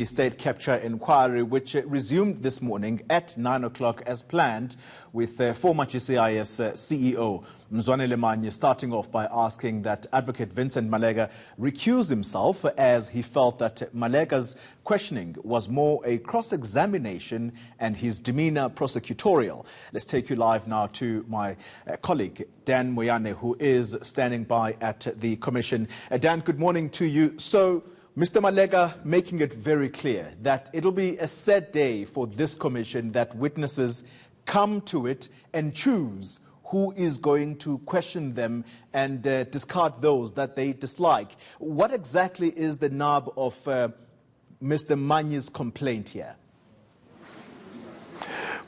The state capture inquiry, which resumed this morning at 9 o'clock as planned, with former GCIS CEO Mzwanele Manyi starting off by asking that Advocate Vincent Maleka recuse himself, as he felt that Maleka's questioning was more a cross-examination and his demeanor prosecutorial. Let's take you live now to my colleague Dan Moyane, who is standing by at the commission. Dan, good morning to you. So, Mr. Maleka making it very clear that it'll be a sad day for this commission, that witnesses come to it and choose who is going to question them and discard those that they dislike. What exactly is the nub of Mr. Manyi's complaint here?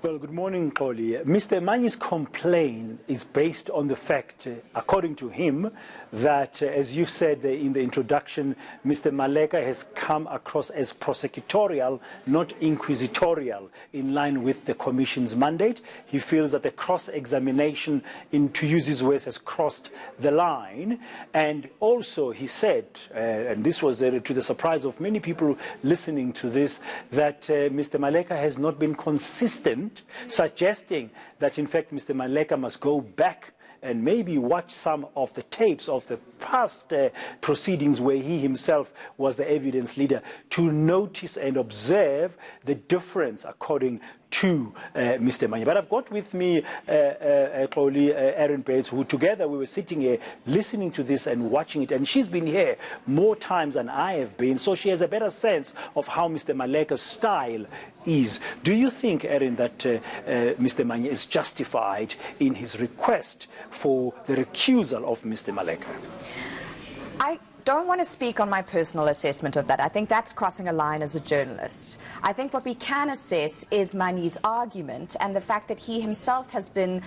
Well, good morning, Xoli. Mr. Manyi's complaint is based on the fact, according to him, that, as you said in the introduction, Mr. Maleka has come across as prosecutorial, not inquisitorial, in line with the Commission's mandate. He feels that the cross-examination, to use his words, has crossed the line. And also, he said, and this was to the surprise of many people listening to this, that Mr. Maleka has not been consistent, suggesting that, in fact, Mr. Maleka must go back and maybe watch some of the tapes of the past proceedings where he himself was the evidence leader to notice and observe the difference according to Mr. Manyi. But I've got with me Erin, who together we were sitting here listening to this and watching it, and she's been here more times than I have been, so she has a better sense of how Mr. Maleka's style is. Do you think, Erin, that Mr. Manyi is justified in his request for the recusal of Mr. Maleka? I don't want to speak on my personal assessment of that. I think that's crossing a line as a journalist. I think what we can assess is Manyi's argument and the fact that he himself has been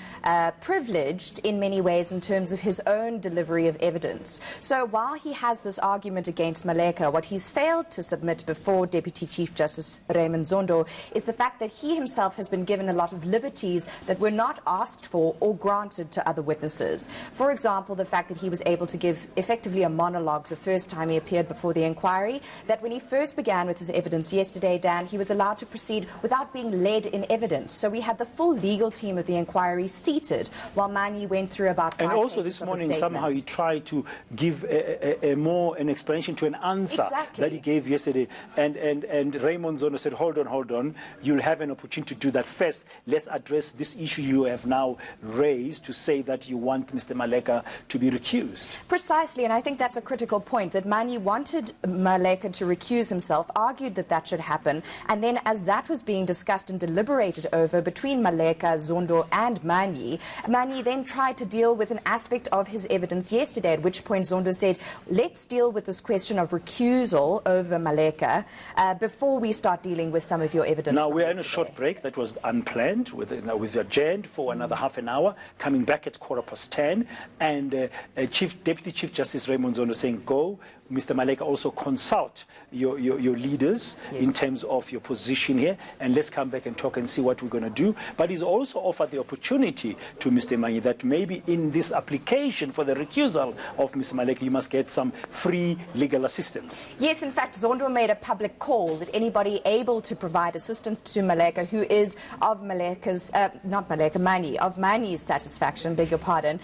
privileged in many ways in terms of his own delivery of evidence. So while he has this argument against Maleka, what he's failed to submit before Deputy Chief Justice Raymond Zondo is the fact that he himself has been given a lot of liberties that were not asked for or granted to other witnesses. For example, the fact that he was able to give effectively a monologue the first time he appeared before the inquiry, that when he first began with his evidence yesterday, Dan, he was allowed to proceed without being led in evidence. So we had the full legal team of the inquiry seated while Manyi went through about 5 pages. And also this morning somehow he tried to give an explanation to an answer that he gave yesterday. And Raymond Zondo said, hold on, you'll have an opportunity to do that first. Let's address this issue you have now raised to say that you want Mr. Maleka to be recused. Precisely, and I think that's a critical point, that Manyi wanted Maleka to recuse himself, argued that that should happen, and then as that was being discussed and deliberated over between Maleka, Zondo and Manyi then tried to deal with an aspect of his evidence yesterday, at which point Zondo said, let's deal with this question of recusal over Maleka before we start dealing with some of your evidence. Now we're in a short break that was unplanned, with adjourned for another half an hour, coming back at 10:15, and Deputy Chief Justice Raymond Zondo saying, go. Mr. Maleka, also consult your leaders in terms of your position here, and let's come back and talk and see what we're going to do. But he's also offered the opportunity to Mr. Manyi that maybe in this application for the recusal of Mr. Maleka, you must get some free legal assistance. Yes, in fact, Zondo made a public call that anybody able to provide assistance to Maleka, who is of Maleka's, Manyi, of Manyi's satisfaction, beg your pardon,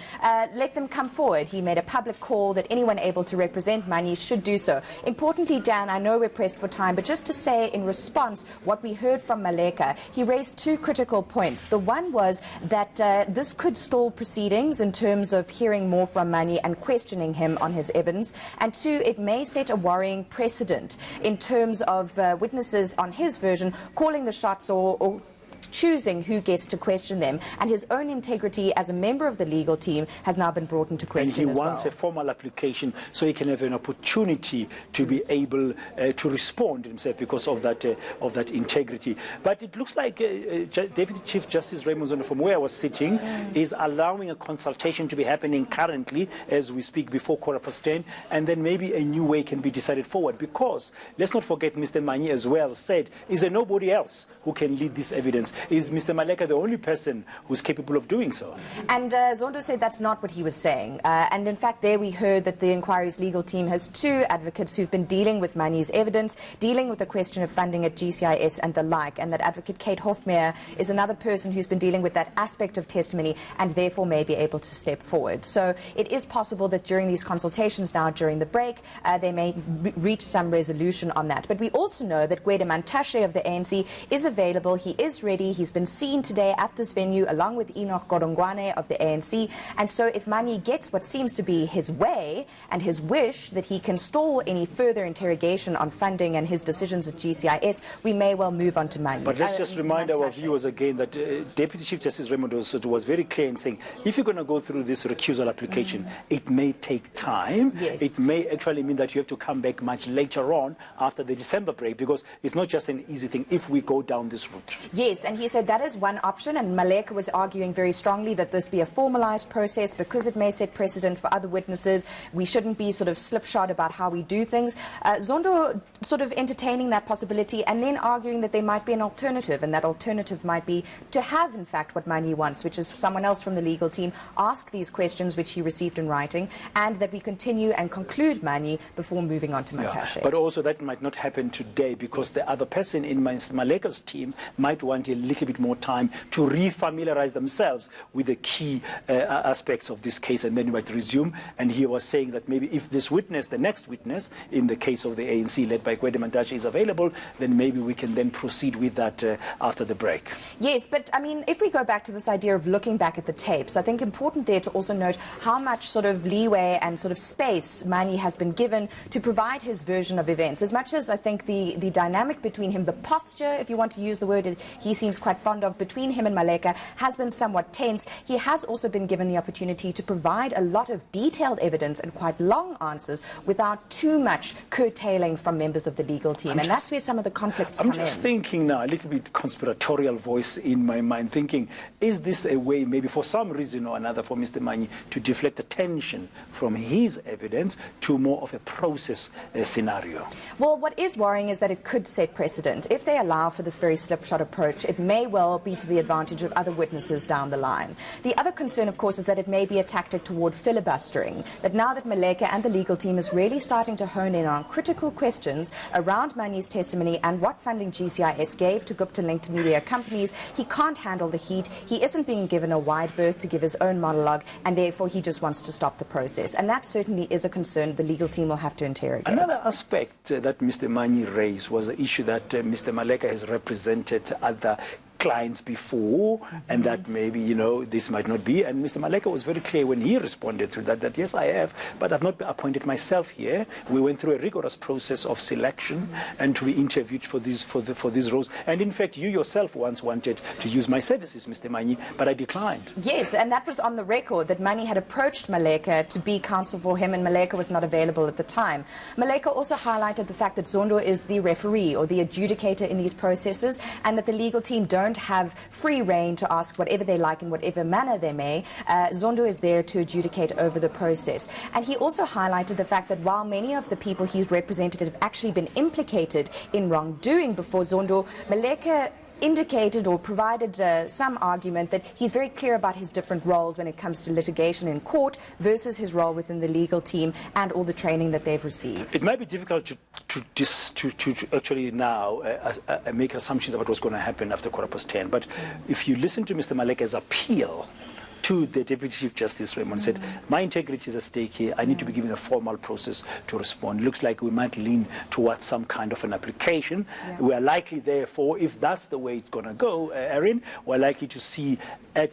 let them come forward. He made a public call that anyone able to represent Manyi should do so. Importantly, Dan, I know we're pressed for time, but just to say in response what we heard from Maleka, he raised 2 critical points. The one was that this could stall proceedings in terms of hearing more from Manyi and questioning him on his evidence, and 2, it may set a worrying precedent in terms of witnesses on his version calling the shots or choosing who gets to question them, and his own integrity as a member of the legal team has now been brought into question. And he wants a formal application so he can have an opportunity to be able to respond himself because of that integrity. But it looks like Deputy Chief Justice Raymond Zondo, from where I was sitting, is allowing a consultation to be happening currently as we speak before 10:15, and then maybe a new way can be decided forward, because let's not forget Mr. Manyi as well said, is there nobody else who can lead this evidence? Is Mr. Maleka the only person who's capable of doing so? And Zondo said that's not what he was saying. And in fact, there we heard that the inquiry's legal team has 2 advocates who've been dealing with Manyi's evidence, dealing with the question of funding at GCIS and the like, and that Advocate Kate Hofmeyer is another person who's been dealing with that aspect of testimony and therefore may be able to step forward. So it is possible that during these consultations now, during the break, they may reach some resolution on that. But we also know that Gwede Mantashe of the ANC is available. He is ready. He's been seen today at this venue along with Enoch Godongwane of the ANC. And so if Manyi gets what seems to be his way and his wish that he can stall any further interrogation on funding and his decisions at GCIS, we may well move on to Manyi. But let's just remind our viewers again that Deputy Chief Justice Raymond Osoto was very clear in saying if you're going to go through this recusal application, it may take time. Yes. It may actually mean that you have to come back much later on after the December break, because it's not just an easy thing if we go down this route. Yes, and he said that is one option, and Maleka was arguing very strongly that this be a formalized process because it may set precedent for other witnesses. We shouldn't be sort of slipshod about how we do things. Zondo sort of entertaining that possibility and then arguing that there might be an alternative, and that alternative might be to have, in fact, what Manyi wants, which is someone else from the legal team ask these questions which he received in writing, and that we continue and conclude Manyi before moving on to Mantashe. Yeah, but also that might not happen today because the other person in Maleka's team might want a little bit more time to refamiliarize themselves with the key aspects of this case, and then you might resume. And he was saying that maybe if this witness, the next witness in the case of the ANC led by Gwede Mantashe, is available, then maybe we can then proceed with that after the break. Yes, but I mean, if we go back to this idea of looking back at the tapes, I think important there to also note how much sort of leeway and sort of space Manyi has been given to provide his version of events. As much as I think the dynamic between him, the posture, if you want to use the word he seems quite fond of, between him and Maleka has been somewhat tense, he has also been given the opportunity to provide a lot of detailed evidence and quite long answers without too much curtailing from members of the legal team. And that's where some of the conflicts come in. I'm just thinking now, a little bit conspiratorial voice in my mind, thinking, is this a way, maybe for some reason or another, for Mr. Manyi to deflect attention from his evidence to more of a process scenario? Well, what is worrying is that it could set precedent. If they allow for this very slipshod approach, it may well be to the advantage of other witnesses down the line. The other concern, of course, is that it may be a tactic toward filibustering, that now that Maleka and the legal team is really starting to hone in on critical questions around Manyi's testimony and what funding GCIS gave to Gupta-linked media companies, he can't handle the heat. He isn't being given a wide berth to give his own monologue, and therefore he just wants to stop the process. And that certainly is a concern the legal team will have to interrogate. Another aspect that Mr. Manyi raised was the issue that Mr. Maleka has represented other clients before, and that maybe, you know, this might not be. And Mr. Maleka was very clear when he responded to that, that yes, I have, but I've not appointed myself here. We went through a rigorous process of selection and to be interviewed for these roles. And in fact, you yourself once wanted to use my services, Mr. Manyi, but I declined. Yes, and that was on the record, that Manyi had approached Maleka to be counsel for him, and Maleka was not available at the time. Maleka also highlighted the fact that Zondo is the referee or the adjudicator in these processes, and that the legal team don't have free rein to ask whatever they like in whatever manner they may. Zondo is there to adjudicate over the process. And he also highlighted the fact that while many of the people he's represented have actually been implicated in wrongdoing before Zondo, Maleka indicated or provided some argument that he's very clear about his different roles when it comes to litigation in court versus his role within the legal team and all the training that they've received. It might be difficult to actually now make assumptions about what's going to happen after 10:15, but if you listen to Mr. Maleka's appeal to the Deputy Chief Justice Raymond, said, my integrity is at stake here. I need to be given a formal process to respond. Looks like we might lean towards some kind of an application. Yeah. We are likely, therefore, if that's the way it's going to go, Erin, we're likely to see,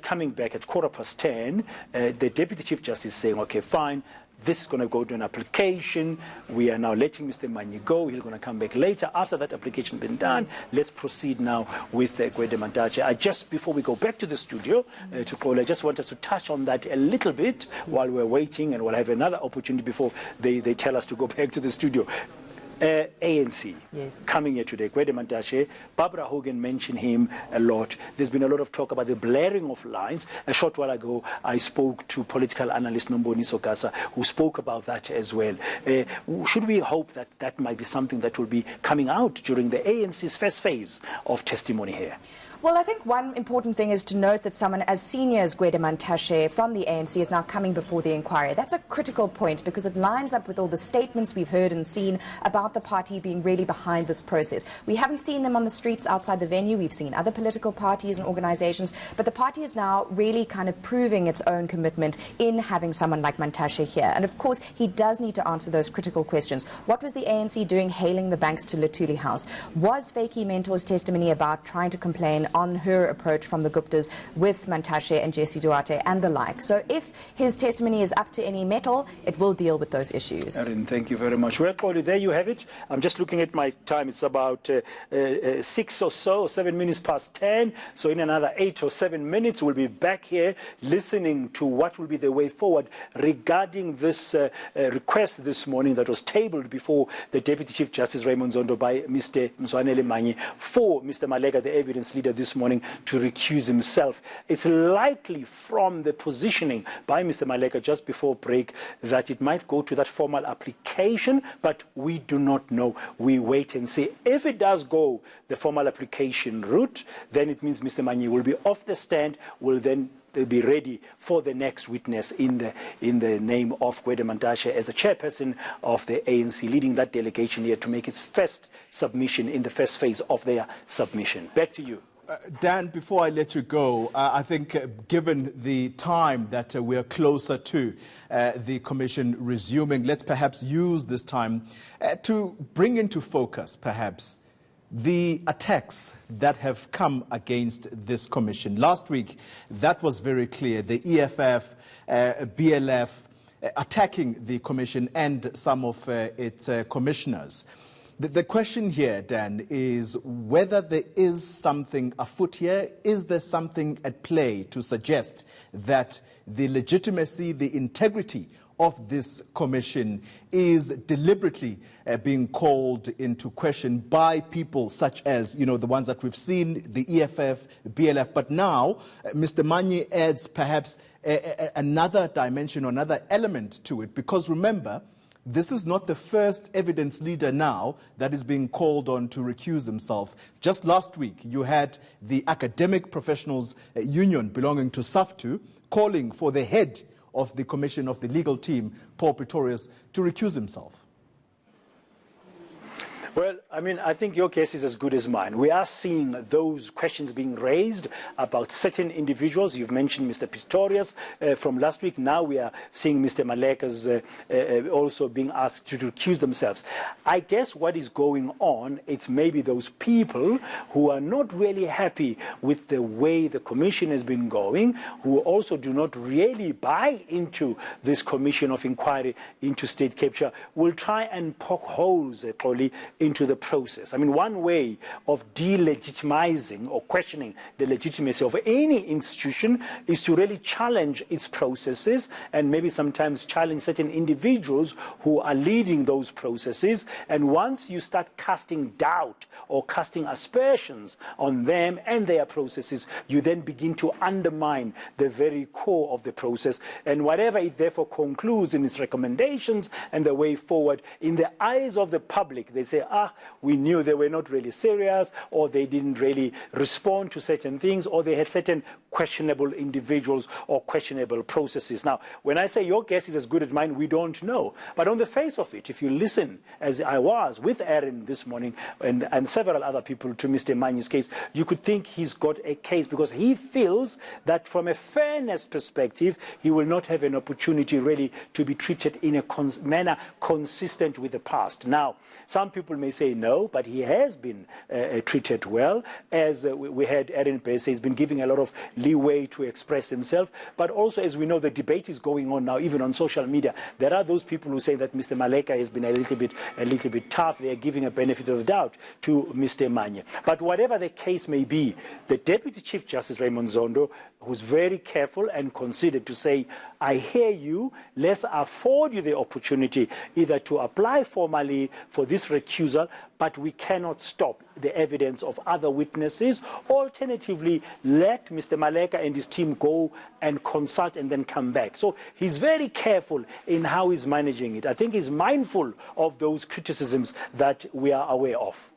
coming back at 10:15, the Deputy Chief Justice saying, okay, fine, this is going to go to an application. We are now letting Mr. Manyi go. He's going to come back later. After that application has been done, let's proceed now with Gwede Mantashe. Just before we go back to the studio, to call, I just want us to touch on that a little bit while we're waiting, and we'll have another opportunity before they tell us to go back to the studio. ANC coming here today, Gwede Mantashe. Barbara Hogan mentioned him a lot. There's been a lot of talk about the blaring of lines. A short while ago, I spoke to political analyst Nomboni Sokasa, who spoke about that as well. Should we hope that that might be something that will be coming out during the ANC's first phase of testimony here? Well, I think one important thing is to note that someone as senior as Gwede Mantashe from the ANC is now coming before the inquiry. That's a critical point because it lines up with all the statements we've heard and seen about the party being really behind this process. We haven't seen them on the streets outside the venue. We've seen other political parties and organizations, but the party is now really kind of proving its own commitment in having someone like Mantashe here. And of course, he does need to answer those critical questions. What was the ANC doing hailing the banks to Luthuli House? Was Fakey Mentor's testimony about trying to complain on her approach from the Guptas with Mantashe and Jesse Duarte and the like? So if his testimony is up to any mettle, it will deal with those issues. Erin, thank you very much. Well, Cody, there you have it. I'm just looking at my time. It's about 6 or so, 7 minutes past 10. So in another 8 or 7 minutes, we'll be back here listening to what will be the way forward regarding this request this morning that was tabled before the Deputy Chief Justice Raymond Zondo by Mr. Mzwanele Manyi for Mr. Maleka, the evidence leader, this morning to recuse himself. It's likely from the positioning by Mr. Maleka just before break that it might go to that formal application, but we do not know. We wait and see. If it does go the formal application route, then it means Mr. Manyi will be off the stand, will then be ready for the next witness in the name of Gwede Mantashe as the chairperson of the ANC, leading that delegation here to make its first submission in the first phase of their submission. Back to you. Dan, before I let you go, I think given the time that we are closer to the Commission resuming, let's perhaps use this time to bring into focus, perhaps, the attacks that have come against this Commission. Last week, that was very clear. The EFF, BLF, attacking the Commission and some of its commissioners. The question here, Dan, is whether there is something afoot here. Is there something at play to suggest that the legitimacy, the integrity of this commission is deliberately being called into question by people such as, the ones that we've seen, the EFF, BLF. But now, Mr. Manyi adds perhaps another dimension or another element to it, because remember, this is not the first evidence leader now that is being called on to recuse himself. Just last week, you had the Academic Professionals Union belonging to SAFTU calling for the head of the commission of the legal team, Paul Pretorius, to recuse himself. Well, I think your case is as good as mine. We are seeing those questions being raised about certain individuals. You've mentioned Mr. Pistorius from last week. Now we are seeing Mr. Maleka's also being asked to recuse themselves. I guess what is going on, it's maybe those people who are not really happy with the way the commission has been going, who also do not really buy into this commission of inquiry into state capture, will try and poke holes, probably, into the process. One way of delegitimizing or questioning the legitimacy of any institution is to really challenge its processes and maybe sometimes challenge certain individuals who are leading those processes. And once you start casting doubt or casting aspersions on them and their processes, you then begin to undermine the very core of the process. And whatever it therefore concludes in its recommendations and the way forward, in the eyes of the public, they say, we knew they were not really serious, or they didn't really respond to certain things, or they had certain questionable individuals or questionable processes. Now, when I say your guess is as good as mine, we don't know. But on the face of it, if you listen, as I was with Erin this morning and several other people to Mr. Manyi's case, you could think he's got a case because he feels that from a fairness perspective, he will not have an opportunity really to be treated in a manner consistent with the past. Now, some people may say no, but he has been treated well. As we had Erin say, he's been giving a lot of leeway to express himself. But also, as we know, the debate is going on now, even on social media. There are those people who say that Mr. Maleka has been a little bit tough. They are giving a benefit of the doubt to Mr. Manyi. But whatever the case may be, the Deputy Chief Justice Raymond Zondo, who's very careful and considered to say, I hear you, let's afford you the opportunity either to apply formally for this recusal, but we cannot stop the evidence of other witnesses. Alternatively, let Mr. Maleka and his team go and consult and then come back. So he's very careful in how he's managing it. I think he's mindful of those criticisms that we are aware of.